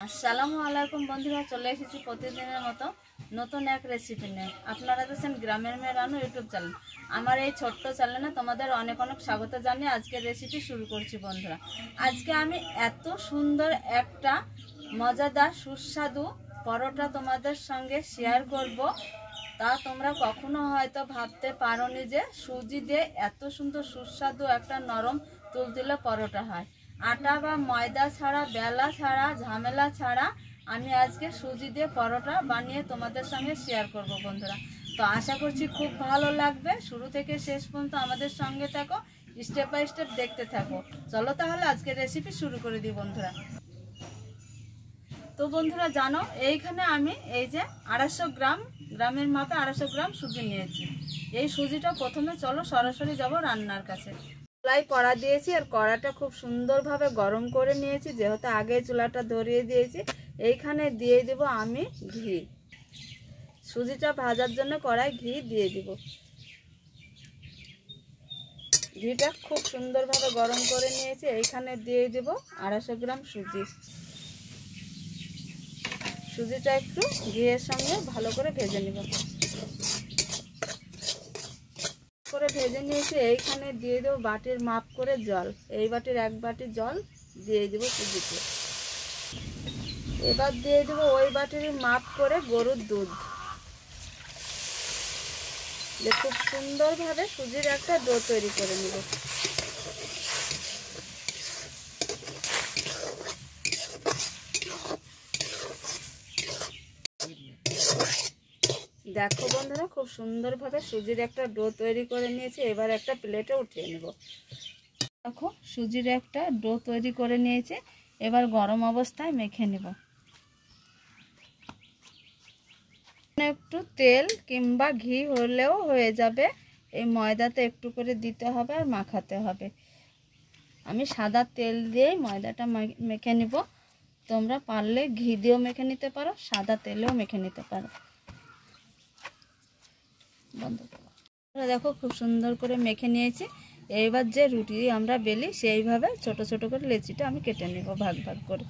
আসসালামু আলাইকুম বন্ধুরা, চলে এসেছি প্রতিদিনের মতো নতুন এক রেসিপি নিয়ে। আপনারা দেখছেন গ্রামের মেয়ে রানু ইউটিউব চ্যানেল। আমার এই ছোট্ট চ্যানেলে তোমাদের অনেক অনেক স্বাগত জানিয়ে আজকের রেসিপি শুরু করছি বন্ধুরা। আজকে আমি এত সুন্দর একটা মজাদার সুস্বাদু পরোটা তোমাদের সঙ্গে শেয়ার করব, তা তোমরা কখনো হয়তো ভাবতে পারোনি যে সুজি দিয়ে এত সুন্দর সুস্বাদু একটা নরম তুলতুলে পরোটা হয়। আটা বা ময়দা ছাড়া, বেলা ছাড়া, ঝামেলা ছাড়া আমি আজকে সুজি দিয়ে পরোটা বানিয়ে তোমাদের সঙ্গে শেয়ার করব বন্ধুরা। তো আশা করছি খুব ভালো লাগবে। শুরু থেকে শেষ পর্যন্ত আমাদের সঙ্গে থাকো, স্টেপ বাই স্টেপ দেখতে থাকো। চলো তাহলে আজকে রেসিপি শুরু করে দিই বন্ধুরা। তো বন্ধুরা জানো, এইখানে আমি এই যে 250 গ্রাম, গ্রামের মাপে 250 গ্রাম সুজি নিয়েছি। এই সুজিটা প্রথমে চলো সরাসরি যাব রান্নার কাছে। চুলায় কড়া দিয়েছি আর কড়াটা খুব সুন্দরভাবে গরম করে নিয়েছি, যেহেতু আগে চুলাটা ধরিয়ে দিয়েছি। এইখানে দিয়ে দিব আমি ঘি। সুজিটা ভাজার জন্য কড়াই ঘি দিয়ে দিব। ঘিটা খুব সুন্দরভাবে গরম করে নিয়েছি। এইখানে দিয়ে দিব 250 গ্রাম সুজি। সুজিটা একটু ঘিয়ের সঙ্গে ভালো করে ভেজে নিব। করে ভেজে নিয়েছি। এইখানে দিয়ে দেবো বাটির মাপ করে জল। এই বাটির 1 বাটি জল দিয়ে দেবো সুজিতে। এবার দিয়ে দেবো ওই বাটির মাপ করে গরুর দুধ। খুব সুন্দরভাবে সুজির একটা ডো তৈরি করে নেব। দেখো বন্ধুরা, খুব সুন্দরভাবে সুজির একটা ডো তৈরি করে নিয়েছি। এবার একটা প্লেটে উঠিয়ে নেব। দেখো সুজির একটা ডো তৈরি করে নিয়েছি। এবার গরম অবস্থায় মেখে নেব। একটু তেল কিংবা ঘি হলেও হয়ে যাবে। এই ময়দাতে একটু করে দিতে হবে আর মাখাতে হবে। আমি সাদা তেল দিয়েই ময়দাটা মেখে নিব। তোমরা পারলে ঘি দিয়েও মেখে নিতে পারো, সাদা তেলেও মেখে নিতে পারো। বন্ধ করো। দেখো খুব সুন্দর করে মেখে নিয়েছি। এইবার যে রুটি আমরা বেলি সেইভাবে ছোট ছোট করে লেচিটা আমি কেটে নেব ভাগ ভাগ করে।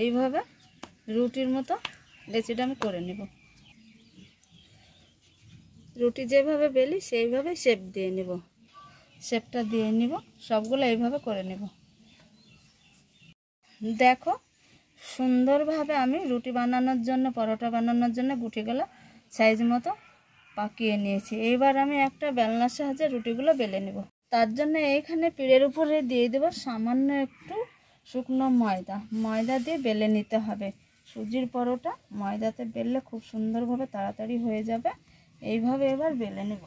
এইভাবে রুটির মতো লেচিটা আমি করে নেব। রুটি যেভাবে বেলি সেইভাবে শেপ দিয়ে নেব। শেপটা দিয়ে নিব, সবগুলো এইভাবে করে নেব। দেখো সুন্দরভাবে আমি রুটি বানানোর জন্য, পরোটা বানানোর জন্য গুটিগুলো সাইজ মতো পাকিয়ে নিয়েছি। এইবার আমি একটা বেলনার সাহায্যে রুটিগুলো বেলে নেব। তার জন্য এইখানে পিঠের উপরে দিয়ে দেব সামান্য একটু শুকনো ময়দা। ময়দা দিয়ে বেলে নিতে হবে। সুজির পরোটা ময়দাতে বেললে খুব সুন্দরভাবে তাড়াতাড়ি হয়ে যাবে। এইভাবে এবার বেলে নেব।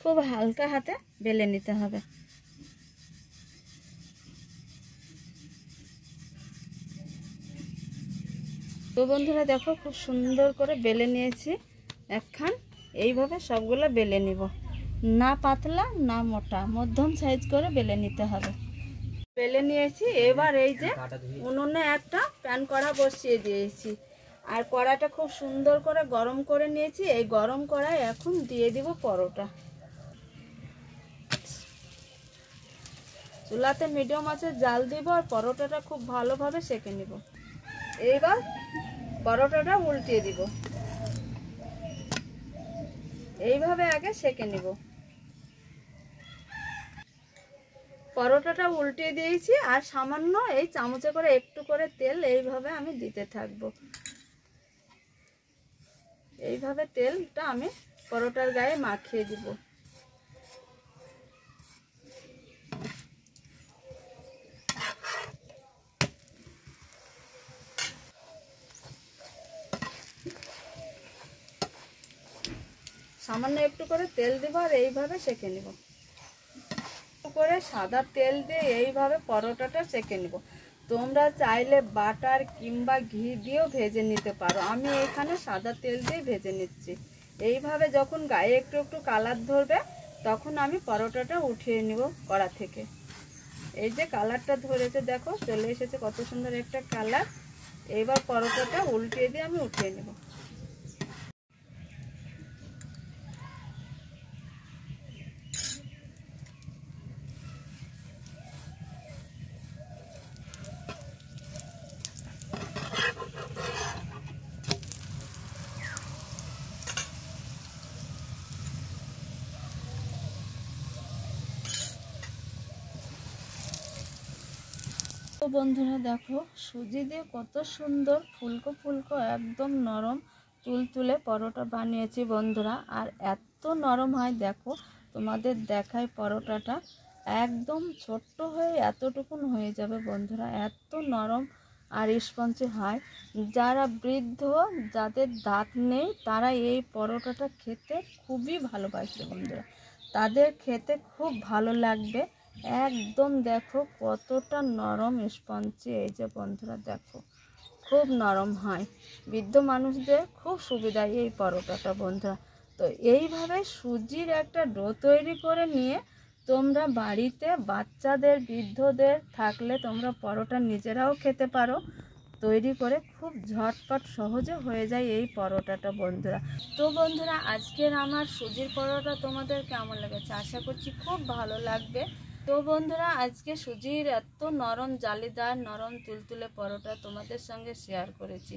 খুব হালকা হাতে বেলে নিতে হবে। তো বন্ধুরা দেখো খুব সুন্দর করে বেলে নিয়েছি একখান। এইভাবে সবগুলো বেলে নিব। না পাতলা না মোটা, মধ্যম সাইজ করে বেলে নিতে হবে। বেলে নিয়েছি। এবার এই যে উনুনে একটা প্যান কড়া বসিয়ে দিয়েছি আর কড়াটা খুব সুন্দর করে গরম করে নিয়েছি। এই গরম কড়ায় এখন দিয়ে দিব পরোটা। চুলাতে মিডিয়াম আঁচে জাল দিব আর পরোটাটা খুব ভালোভাবে সেঁকে নিব। এইবার পরোটাটা উল্টিয়ে দিব। এইভাবে আগে সেঁকে নিব। পরোটাটা উল্টিয়ে দিয়েছি আর সামান্য এই চামচে করে একটু করে তেল এইভাবে আমি দিতে থাকবো। এইভাবে তেলটা আমি পরোটার গায়ে মাখিয়ে দিব। সামান্য একটু করে তেল দিব আর এইভাবে সেঁকে নিব। করে সাদা তেল দিয়ে এইভাবে পরোটাটা সেঁকে নিব। তোমরা চাইলে বাটার কিংবা ঘি দিয়েও ভেজে নিতে পারো। আমি এখানে সাদা তেল দিয়ে ভেজে নিচ্ছি। এইভাবে যখন গায়ে একটু একটু কালার ধরবে তখন আমি পরোটাটা উঠিয়ে নিব কড়া থেকে। এই যে কালারটা ধরেছে, দেখো চলে এসেছে কত সুন্দর একটা কালার। এবার পরোটাটা উল্টিয়ে দিয়ে আমি উঠিয়ে নেব। তো বন্ধুরা দেখো সুজি দিয়ে কত সুন্দর ফুলকো ফুলকো একদম নরম তুলতুলে পরোটা বানিয়েছি বন্ধুরা। আর এত নরম হয় দেখো, তোমাদের দেখায় পরোটাটা একদম ছোট্ট হয়ে এতটুকুন হয়ে যাবে বন্ধুরা, এত নরম আর স্পঞ্জি হয়। যারা বৃদ্ধ, যাদের দাঁত নেই, তারা এই পরোটাটা খেতে খুবই ভালোবাসবে বন্ধুরা, তাদের খেতে খুব ভালো লাগবে। একদম দেখো কতটা নরম স্পঞ্জি, এই যে বন্ধুরা দেখো খুব নরম হয়, বৃদ্ধ মানুষদের খুব সুবিধা এই পরোটাটা বন্ধুরা। তো এইভাবে সুজির একটা ডো তৈরি করে নিয়ে তোমরা বাড়িতে বাচ্চাদের বৃদ্ধদের থাকলে তোমরা পরোটা নিজেরাও খেতে পারো তৈরি করে, খুব ঝটপট সহজে হয়ে যায় এই পরোটাটা বন্ধুরা। তো বন্ধুরা আজকের আমার সুজির পরোটা তোমাদের কেমন লেগেছে, আশা করছি খুব ভালো লাগবে। তো বন্ধুরা আজকে সুজির এত নরম জালিদার নরম তুলতুলে পরোটা তোমাদের সঙ্গে শেয়ার করেছি,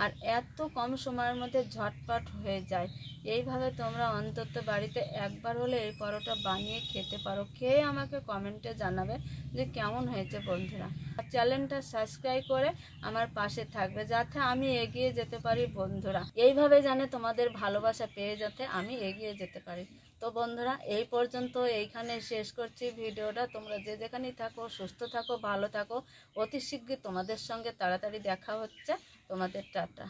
আর এত কম সময়ের মধ্যে ঝটপট হয়ে যায়। এইভাবে তোমরা অন্তত বাড়িতে একবার হলে এই পরোটা বানিয়ে খেতে পারো, খেয়ে আমাকে কমেন্টে জানাবে যে কেমন হয়েছে বন্ধুরা। আর চ্যানেলটা সাবস্ক্রাইব করে আমার পাশে থাকবে যাতে আমি এগিয়ে যেতে পারি বন্ধুরা, এইভাবে জানে তোমাদের ভালোবাসা পেয়ে যাতে আমি এগিয়ে যেতে পারি। তো বন্ধুরা এই পর্যন্ত এইখানে শেষ করছি ভিডিওটা। তোমরা যে যেখানেই থাকো সুস্থ থাকো ভালো থাকো, অতি শীঘ্রই তোমাদের সঙ্গে তাড়াতাড়ি দেখা হচ্ছে। তোমাদের টাটা।